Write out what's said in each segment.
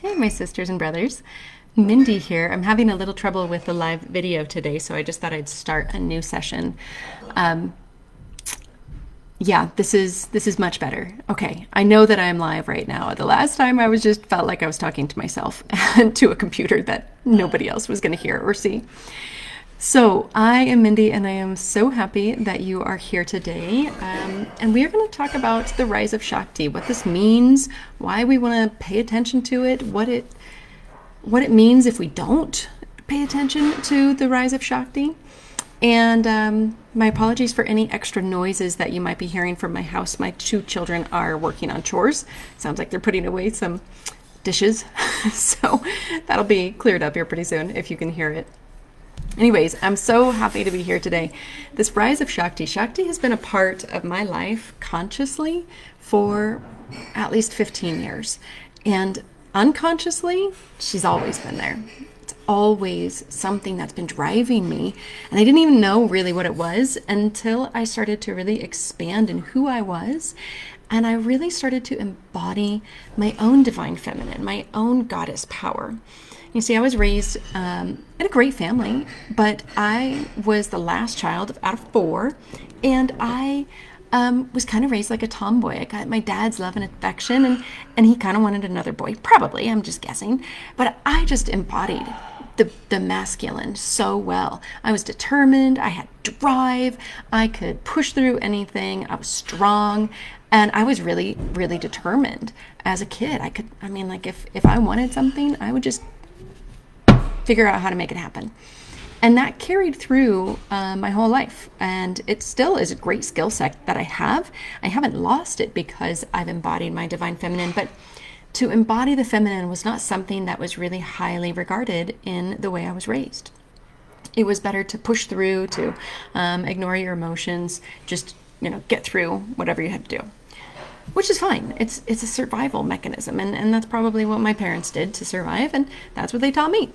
Hey, my sisters and brothers. Mindy here. I'm having a little trouble with the live video today, so I just thought I'd start a new session. Um, yeah, this is much better. Okay, I know that I'm live right now. The last time I was just felt like I was talking to myself and to a computer that nobody else was going to hear or see. So, I am Mindy, and I am so happy that you are here today. And we are going to talk about the rise of Shakti, what this means, why we want to pay attention to it, what it means if we don't pay attention to the rise of Shakti. And my apologies for any extra noises that you might be hearing from my house. My two children are working on chores. Sounds like they're putting away some dishes. So that'll be cleared up here pretty soon if you can hear it. Anyways, I'm so happy to be here today. This rise of Shakti. Shakti has been a part of my life consciously for at least 15 years. And unconsciously, she's always been there. It's always something that's been driving me. And I didn't even know really what it was until I started to really expand in who I was. And I really started to embody my own divine feminine, my own goddess power. You see, I was raised in a great family, but I was the last child out of four, and I was kind of raised like a tomboy. I got my dad's love and affection, and he kind of wanted another boy, probably, I'm just guessing. But I just embodied the masculine so well. I was determined, I had drive, I could push through anything, I was strong, and I was really, really determined as a kid. If I wanted something, I would just figure out how to make it happen. And that carried through my whole life. And it still is a great skill set that I have. I haven't lost it because I've embodied my divine feminine. But to embody the feminine was not something that was really highly regarded in the way I was raised. It was better to push through, to ignore your emotions, just get through whatever you had to do. Which is fine. It's a survival mechanism. And that's probably what my parents did to survive. And that's what they taught me.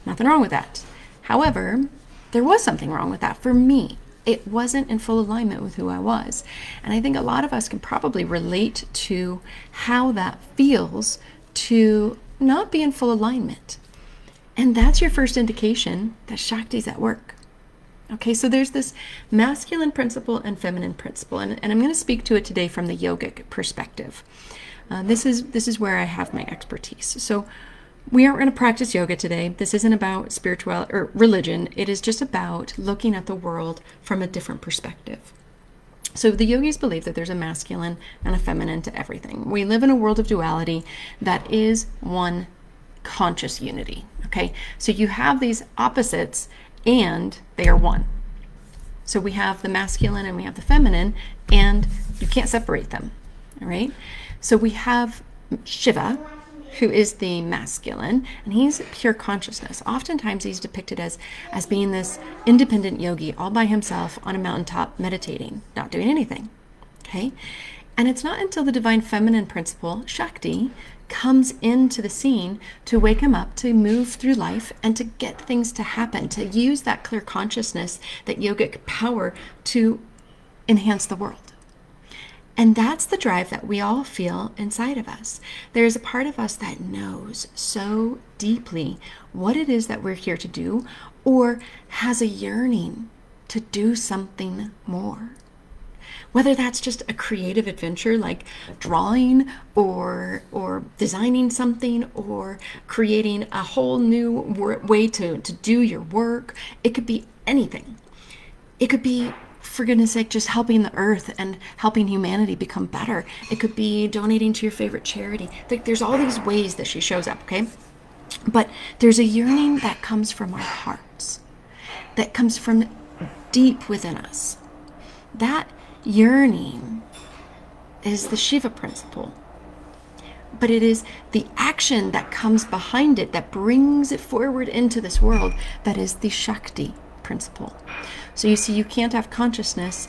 Nothing wrong with that. However, there was something wrong with that for me. It wasn't in full alignment with who I was. And I think a lot of us can probably relate to how that feels to not be in full alignment. And that's your first indication that Shakti's at work. Okay, so there's this masculine principle and feminine principle, and I'm going to speak to it today from the yogic perspective. This is where I have my expertise. So we aren't going to practice yoga today. This isn't about spiritual or religion. It is just about looking at the world from a different perspective. So the yogis believe that there's a masculine and a feminine to everything. We live in a world of duality that is one conscious unity. Okay, so you have these opposites and they are one. So we have the masculine and we have the feminine, and you can't separate them. All right. So we have Shiva, who is the masculine, and he's pure consciousness. Oftentimes he's depicted as being this independent yogi all by himself on a mountaintop meditating, not doing anything. Okay? And it's not until the divine feminine principle, Shakti, comes into the scene to wake him up, to move through life, and to get things to happen, to use that clear consciousness, that yogic power to enhance the world. And that's the drive that we all feel inside of us. There's a part of us that knows so deeply what it is that we're here to do, or has a yearning to do something more. Whether that's just a creative adventure like drawing or designing something, or creating a whole new way to do your work. It could be anything. It could be, for goodness sake, just helping the earth and helping humanity become better. It could be donating to your favorite charity. There's all these ways that she shows up, okay? But there's a yearning that comes from our hearts, that comes from deep within us. That yearning is the Shiva principle. But it is the action that comes behind it that brings it forward into this world that is the Shakti principle. So you see, you can't have consciousness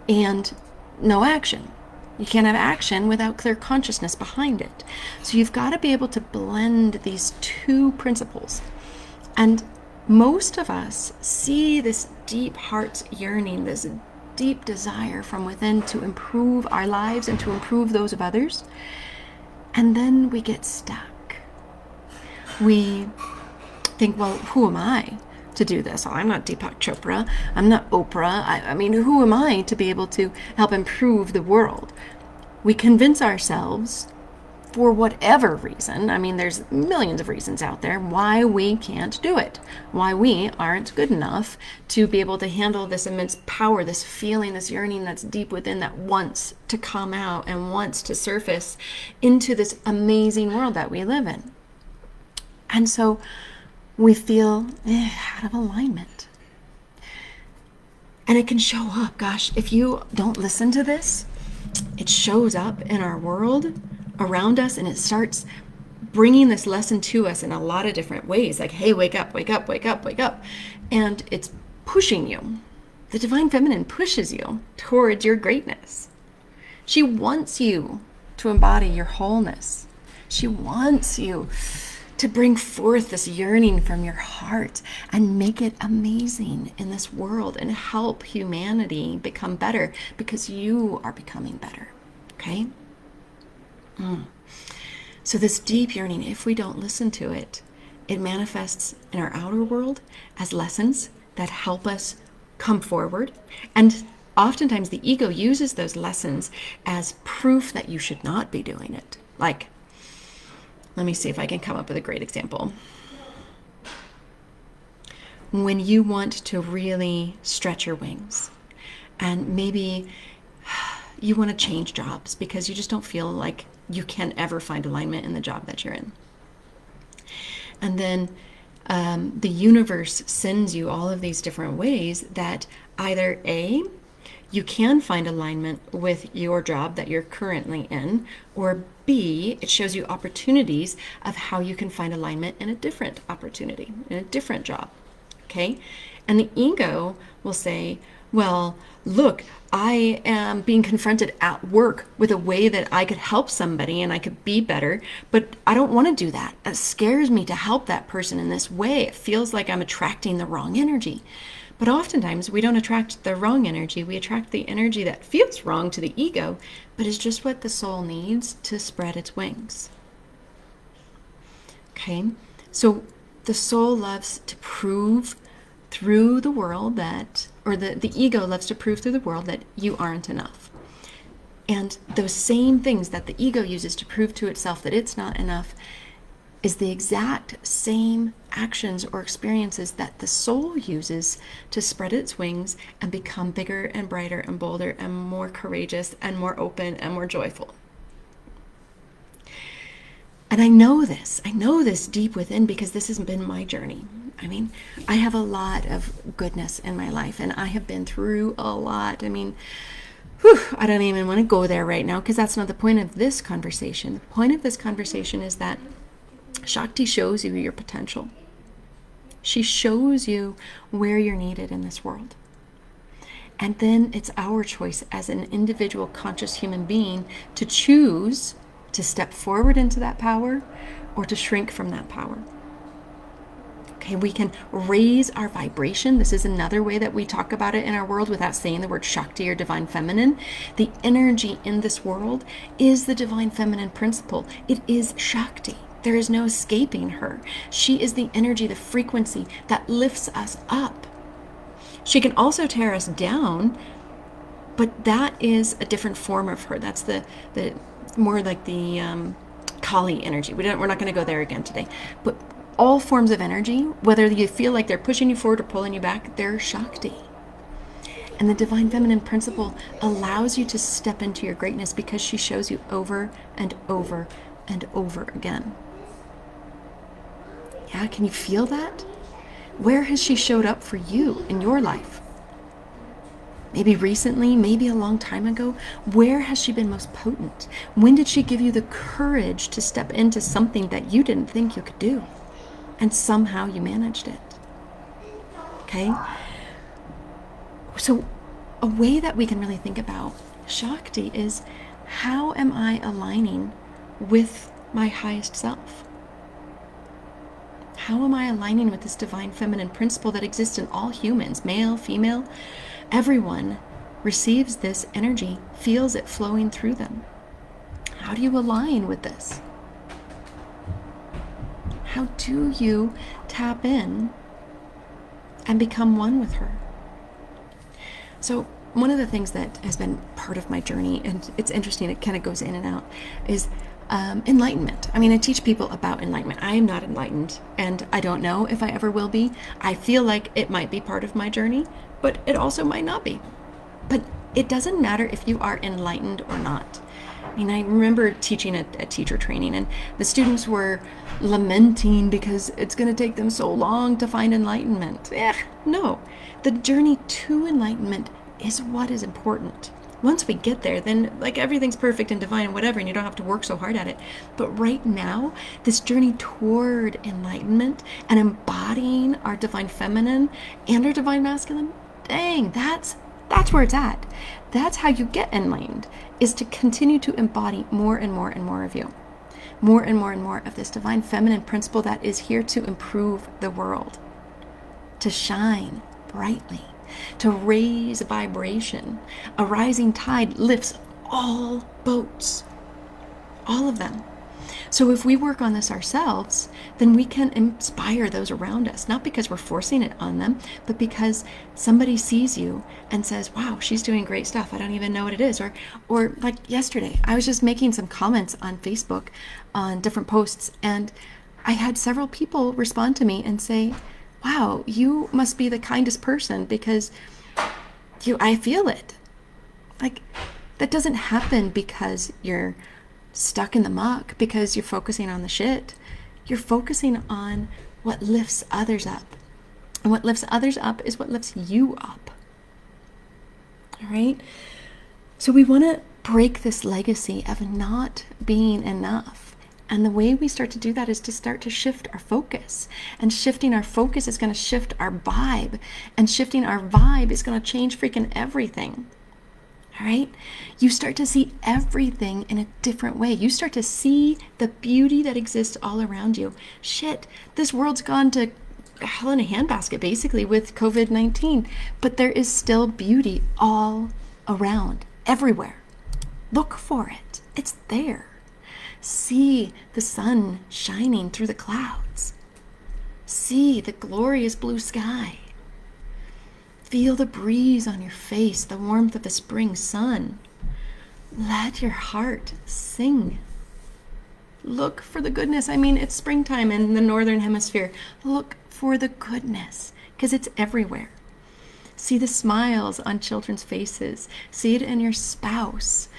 and no action. You can't have action without clear consciousness behind it. So you've got to be able to blend these two principles. And most of us see this deep heart yearning, this deep desire from within to improve our lives and to improve those of others. And then we get stuck. we think, well, who am I to do this? I'm not Deepak Chopra. I'm not Oprah. I mean, who am I to be able to help improve the world? We convince ourselves, for whatever reason, I mean, there's millions of reasons out there, why we can't do it, why we aren't good enough to be able to handle this immense power, this feeling, this yearning that's deep within that wants to come out and wants to surface into this amazing world that we live in. And so we feel out of alignment. And it can show up, gosh, if you don't listen to this, it shows up in our world around us, and it starts bringing this lesson to us in a lot of different ways. Like, hey, wake up, wake up, wake up, wake up. And it's pushing you. The divine feminine pushes you towards your greatness. She wants you to embody your wholeness. She wants you to bring forth this yearning from your heart and make it amazing in this world and help humanity become better, because you are becoming better. Okay? So this deep yearning, if we don't listen to it, it manifests in our outer world as lessons that help us come forward. And oftentimes the ego uses those lessons as proof that you should not be doing it. Like, let me see if I can come up with a great example. When you want to really stretch your wings, and maybe you want to change jobs because you just don't feel like you can ever find alignment in the job that you're in. And then the universe sends you all of these different ways that either A, you can find alignment with your job that you're currently in, or B, it shows you opportunities of how you can find alignment in a different opportunity, in a different job. Okay? And the ego will say, well, look, I am being confronted at work with a way that I could help somebody and I could be better, but I don't want to do that. It scares me to help that person in this way. It feels like I'm attracting the wrong energy. But oftentimes we don't attract the wrong energy. We attract the energy that feels wrong to the ego, but is just what the soul needs to spread its wings. Okay? So the soul loves to prove through the world that, or the ego loves to prove through the world that you aren't enough. And those same things that the ego uses to prove to itself that it's not enough is the exact same actions or experiences that the soul uses to spread its wings and become bigger and brighter and bolder and more courageous and more open and more joyful. And I know this deep within, because this has been my journey. I mean, I have a lot of goodness in my life, and I have been through a lot. I mean, I don't even want to go there right now, because that's not the point of this conversation. The point of this conversation is that Shakti shows you your potential. She shows you where you're needed in this world. And then it's our choice as an individual conscious human being to choose to step forward into that power or to shrink from that power. Okay, we can raise our vibration. This is another way that we talk about it in our world without saying the word Shakti or divine feminine. The energy in this world is the divine feminine principle. It is Shakti. There is no escaping her. She is the energy, the frequency that lifts us up. She can also tear us down, but that is a different form of her. That's the more like the Kali energy. We're not going to go there again today. But all forms of energy, whether you feel like they're pushing you forward or pulling you back, they're Shakti. And the divine feminine principle allows you to step into your greatness because she shows you over and over and over again. Yeah, can you feel that? Where has she showed up for you in your life? Maybe recently, maybe a long time ago. Where has she been most potent? When did she give you the courage to step into something that you didn't think you could do? And somehow you managed it. Okay? So a way that we can really think about Shakti is, how am I aligning with my highest self? How am I aligning with this divine feminine principle that exists in all humans, male, female? Everyone receives this energy, feels it flowing through them. How do you align with this? How do you tap in and become one with her? So one of the things that has been part of my journey, and it's interesting, it kind of goes in and out, is enlightenment. I mean, I teach people about enlightenment. I am not enlightened, and I don't know if I ever will be. I feel like it might be part of my journey, but it also might not be. But it doesn't matter if you are enlightened or not. I mean, I remember teaching at teacher training, and the students were lamenting because it's going to take them so long to find enlightenment. No. The journey to enlightenment is what is important. Once we get there, then like everything's perfect and divine and whatever, and you don't have to work so hard at it. But right now, this journey toward enlightenment and embodying our divine feminine and our divine masculine, dang, that's where it's at. That's how you get enlightened, is to continue to embody more and more and more of you. More and more and more of this divine feminine principle that is here to improve the world, to shine brightly, to raise vibration. A rising tide lifts all boats, all of them. So if we work on this ourselves, then we can inspire those around us, not because we're forcing it on them, but because somebody sees you and says, wow, she's doing great stuff. I don't even know what it is. Or like yesterday, I was just making some comments on Facebook on different posts, and I had several people respond to me and say, wow, you must be the kindest person because I feel it. Like, that doesn't happen because you're stuck in the muck, because you're focusing on the shit. You're focusing on what lifts others up. And what lifts others up is what lifts you up. All right? So we want to break this legacy of not being enough. And the way we start to do that is to start to shift our focus. And shifting our focus is going to shift our vibe. And shifting our vibe is going to change freaking everything. All right? You start to see everything in a different way. You start to see the beauty that exists all around you. Shit, this world's gone to hell in a handbasket, basically, with COVID-19. But there is still beauty all around, everywhere. Look for it. It's there. See the sun shining through the clouds. See the glorious blue sky. Feel the breeze on your face, the warmth of the spring sun. Let your heart sing. Look for the goodness. I mean, it's springtime in the northern hemisphere. Look for the goodness, because it's everywhere. See the smiles on children's faces. See it in your spouse.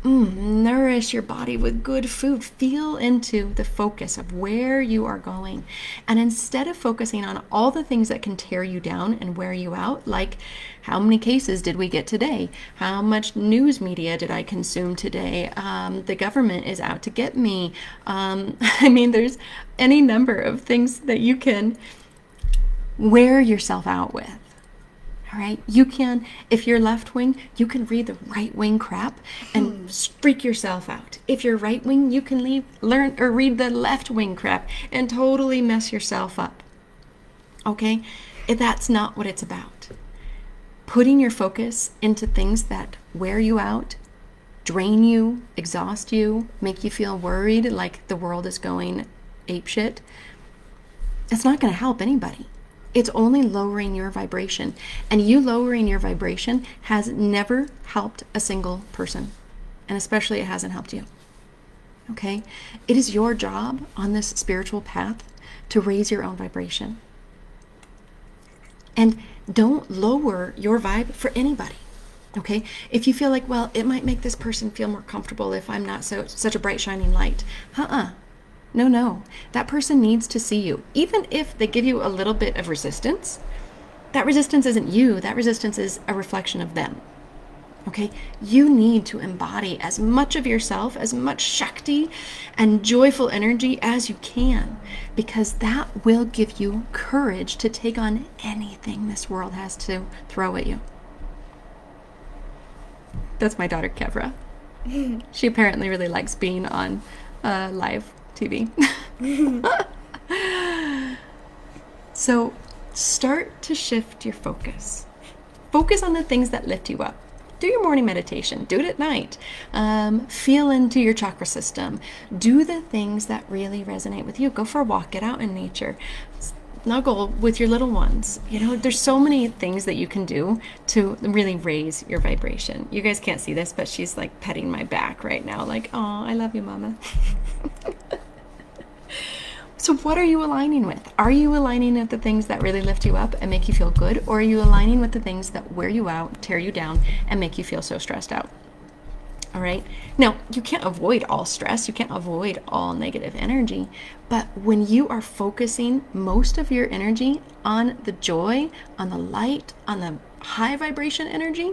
Nourish your body with good food. Feel into the focus of where you are going. And instead of focusing on all the things that can tear you down and wear you out, like how many cases did we get today? How much news media did I consume today? The government is out to get me. I mean, there's any number of things that you can wear yourself out with. All right, you can, if you're left wing, you can read the right wing crap and freak yourself out. If you're right wing, you can read the left wing crap and totally mess yourself up. Okay, that's not what it's about. Putting your focus into things that wear you out, drain you, exhaust you, make you feel worried like the world is going apeshit, it's not going to help anybody. It's only lowering your vibration. And you lowering your vibration has never helped a single person. And especially it hasn't helped you. Okay? It is your job on this spiritual path to raise your own vibration. And don't lower your vibe for anybody. Okay? If you feel like, well, it might make this person feel more comfortable if I'm not such a bright shining light. No. That person needs to see you. Even if they give you a little bit of resistance, that resistance isn't you. That resistance is a reflection of them. Okay? You need to embody as much of yourself, as much Shakti and joyful energy as you can, because that will give you courage to take on anything this world has to throw at you. That's my daughter, Kevra. She apparently really likes being on live TV. So start to shift your focus. Focus on the things that lift you up. Do your morning meditation. Do it at night. Feel into your chakra system. Do the things that really resonate with you. Go for a walk. Get out in nature. Snuggle with your little ones. There's so many things that you can do to really raise your vibration. You guys can't see this, but she's like petting my back right now. Like, oh, I love you, Mama. So what are you aligning with? Are you aligning with the things that really lift you up and make you feel good? Or are you aligning with the things that wear you out, tear you down, and make you feel so stressed out? All right. Now, you can't avoid all stress. You can't avoid all negative energy. But when you are focusing most of your energy on the joy, on the light, on the high vibration energy,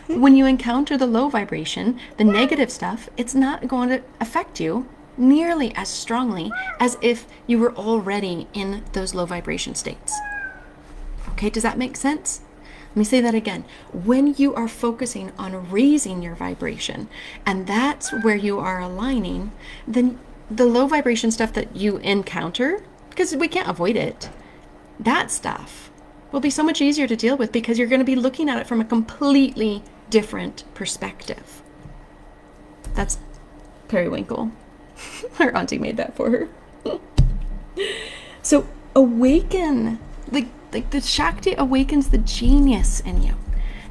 when you encounter the low vibration, the negative stuff, it's not going to affect you nearly as strongly as if you were already in those low vibration states. Okay, does that make sense? Let me say that again. When you are focusing on raising your vibration, and that's where you are aligning, then the low vibration stuff that you encounter, because we can't avoid it, that stuff will be so much easier to deal with because you're going to be looking at it from a completely different perspective. That's Periwinkle. Her auntie made that for her. So awaken. The Shakti awakens the genius in you.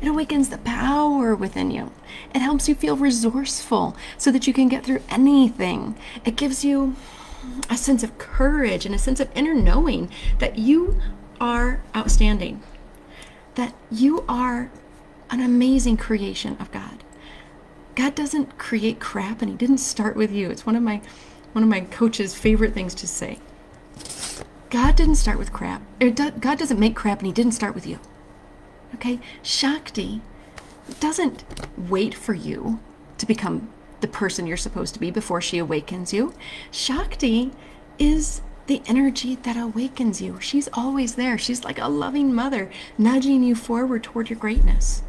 It awakens the power within you. It helps you feel resourceful so that you can get through anything. It gives you a sense of courage and a sense of inner knowing that you are outstanding, that you are an amazing creation of God. God doesn't create crap, and he didn't start with you. It's one of my coach's favorite things to say. God didn't start with crap. God doesn't make crap, and he didn't start with you. Okay? Shakti doesn't wait for you to become the person you're supposed to be before she awakens you. Shakti is the energy that awakens you. She's always there. She's like a loving mother nudging you forward toward your greatness.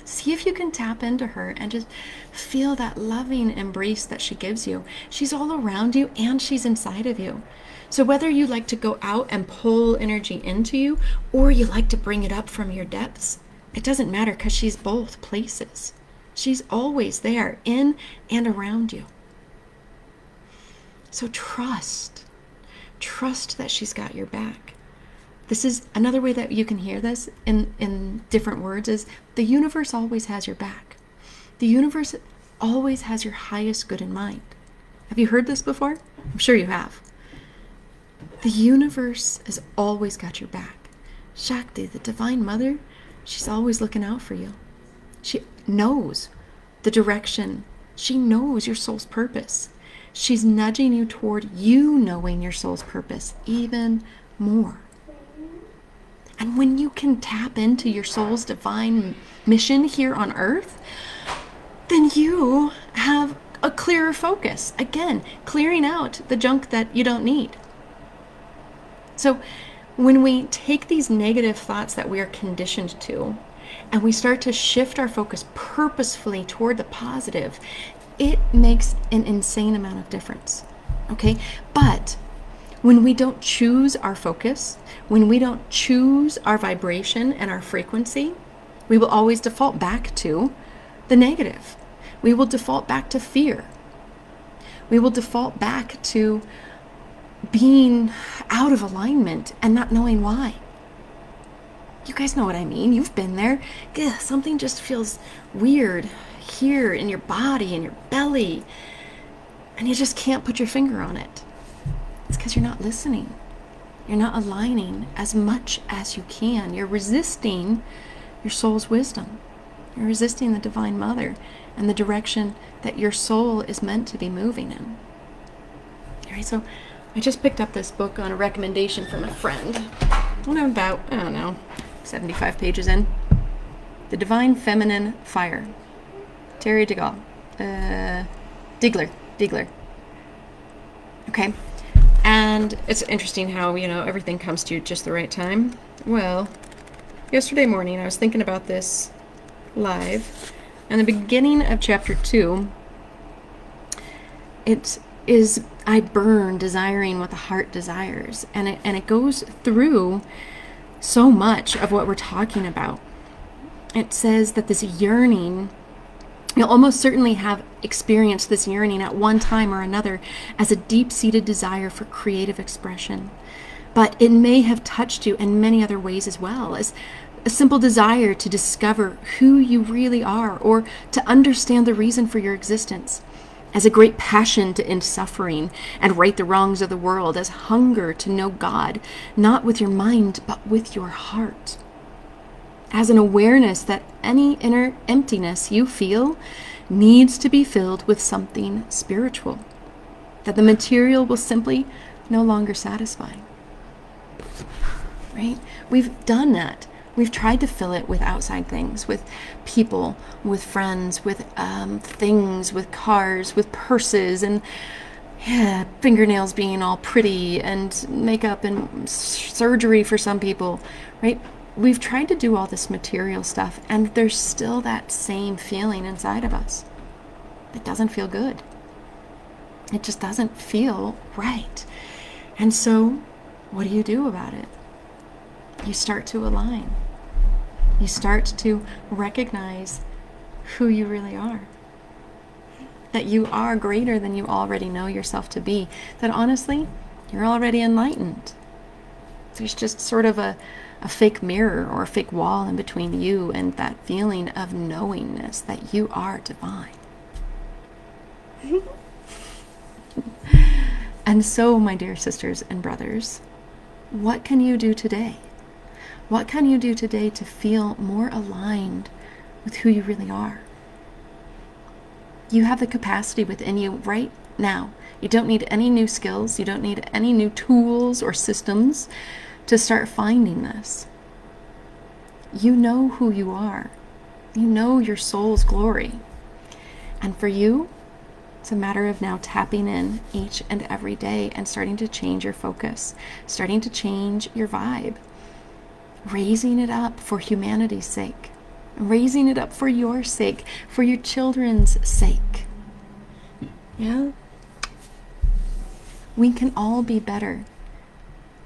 See if you can tap into her and just feel that loving embrace that she gives you. She's all around you and she's inside of you. So whether you like to go out and pull energy into you or you like to bring it up from your depths, it doesn't matter because she's both places. She's always there, in and around you. So trust that she's got your back. This is another way that you can hear this in different words is the universe always has your back. The universe always has your highest good in mind. Have you heard this before? I'm sure you have. The universe has always got your back. Shakti, the Divine Mother, she's always looking out for you. She knows the direction. She knows your soul's purpose. She's nudging you toward you knowing your soul's purpose even more. And when you can tap into your soul's divine mission here on earth, then you have a clearer focus. Again, clearing out the junk that you don't need. So when we take these negative thoughts that we are conditioned to, and we start to shift our focus purposefully toward the positive, it makes an insane amount of difference. Okay? But when we don't choose our focus, when we don't choose our vibration and our frequency, we will always default back to the negative. We will default back to fear. We will default back to being out of alignment and not knowing why. You guys know what I mean. You've been there. Ugh, something just feels weird here in your body, in your belly, and you just can't put your finger on it. It's because you're not listening. You're not aligning as much as you can. You're resisting your soul's wisdom. You're resisting the Divine Mother and the direction that your soul is meant to be moving in. All right, so I just picked up this book on a recommendation from a friend. What I'm about, I don't know, 75 pages in. The Divine Feminine Fire. Terry Diggler. Okay. And it's interesting how, everything comes to you at just the right time. Well, yesterday morning I was thinking about this live, and the beginning of chapter 2, it is I burn desiring what the heart desires, and it goes through so much of what we're talking about. It says that this yearning, you'll almost certainly have experienced this yearning at one time or another as a deep-seated desire for creative expression. But it may have touched you in many other ways as well, as a simple desire to discover who you really are or to understand the reason for your existence, as a great passion to end suffering and right the wrongs of the world, as hunger to know God, not with your mind, but with your heart, as an awareness that any inner emptiness you feel needs to be filled with something spiritual, that the material will simply no longer satisfy. Right? We've done that. We've tried to fill it with outside things, with people, with friends, with things, with cars, with purses, and fingernails being all pretty, and makeup and surgery for some people, right? We've tried to do all this material stuff, and there's still that same feeling inside of us. It doesn't feel good. It just doesn't feel right. And so, what do you do about it? You start to align. You start to recognize who you really are. That you are greater than you already know yourself to be. That honestly, you're already enlightened. There's just sort of a fake mirror or a fake wall in between you and that feeling of knowingness that you are divine. And so, my dear sisters and brothers, what can you do today? What can you do today to feel more aligned with who you really are? You have the capacity within you right now. You don't need any new skills. You don't need any new tools or systems to start finding this. You know who you are. You know your soul's glory. And for you, it's a matter of now tapping in each and every day and starting to change your focus, starting to change your vibe, raising it up for humanity's sake, raising it up for your sake, for your children's sake. Yeah? We can all be better.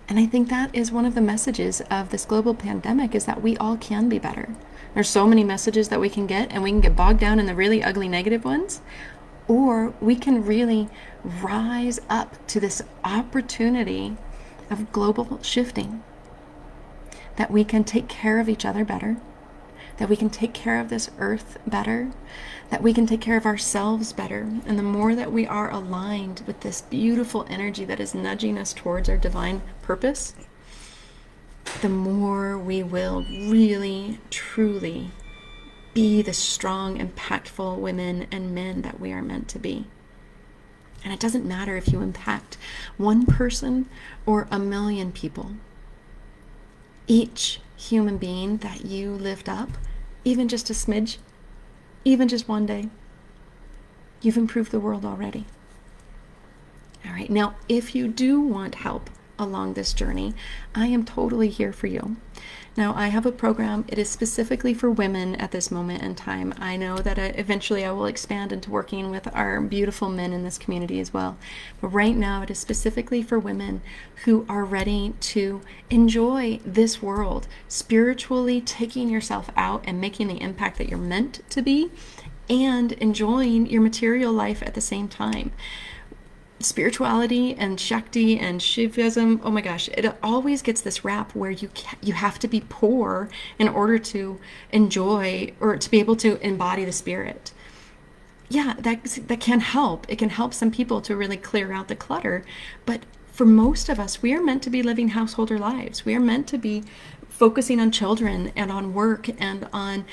And I think that is one of the messages of this global pandemic, is that we all can be better. There's so many messages that we can get, and we can get bogged down in the really ugly negative ones. Or we can really rise up to this opportunity of global shifting. That we can take care of each other better. That we can take care of this earth better. That we can take care of ourselves better. And the more that we are aligned with this beautiful energy that is nudging us towards our divine purpose, the more we will really, truly be the strong, impactful women and men that we are meant to be. And it doesn't matter if you impact one person or a million people. Each human being that you lift up, even just a smidge, even just one day, you've improved the world already. All right, now if you do want help along this journey, I am totally here for you. Now, I have a program. It is specifically for women at this moment in time. I know that eventually I will expand into working with our beautiful men in this community as well. But right now, it is specifically for women who are ready to enjoy this world, spiritually taking yourself out and making the impact that you're meant to be, and enjoying your material life at the same time. Spirituality and Shakti and Shivism, oh my gosh, it always gets this rap where you have to be poor in order to enjoy or to be able to embody the spirit. Yeah, that can help. It can help some people to really clear out the clutter. But for most of us, we are meant to be living householder lives. We are meant to be focusing on children and on work and on,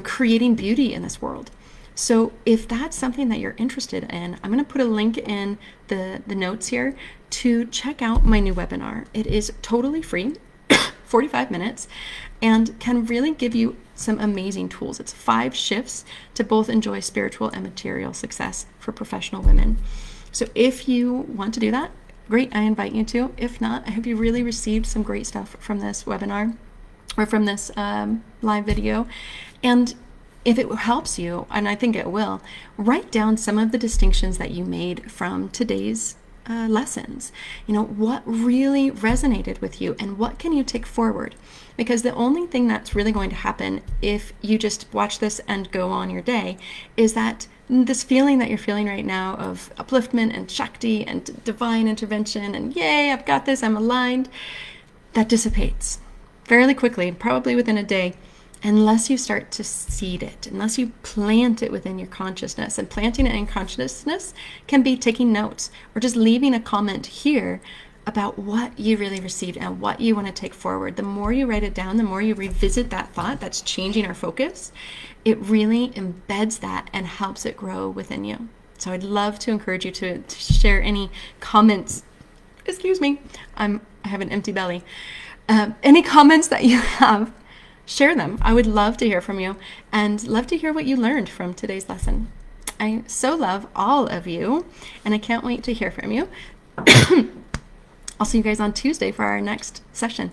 creating beauty in this world. So if that's something that you're interested in, I'm going to put a link in the notes here to check out my new webinar. It is totally free, 45 minutes, and can really give you some amazing tools. It's 5 shifts to both enjoy spiritual and material success for professional women. So if you want to do that, great, I invite you to. If not, I hope you really received some great stuff from this webinar or from this live video. And if it helps you, and I think it will, write down some of the distinctions that you made from today's lessons? What really resonated with you, and what can you take forward? Because the only thing that's really going to happen if you just watch this and go on your day is that this feeling that you're feeling right now of upliftment and Shakti and divine intervention and yay, I've got this, I'm aligned, that dissipates fairly quickly, probably within a day, unless you start to seed it, unless you plant it within your consciousness. And planting it in consciousness can be taking notes or just leaving a comment here about what you really received and what you want to take forward. The more you write it down, the more you revisit that thought that's changing our focus, it really embeds that and helps it grow within you. So I'd love to encourage you to share any comments. Excuse me, I have an empty belly. Any comments that you have, share them. I would love to hear from you and love to hear what you learned from today's lesson. I so love all of you, and I can't wait to hear from you. I'll see you guys on Tuesday for our next session.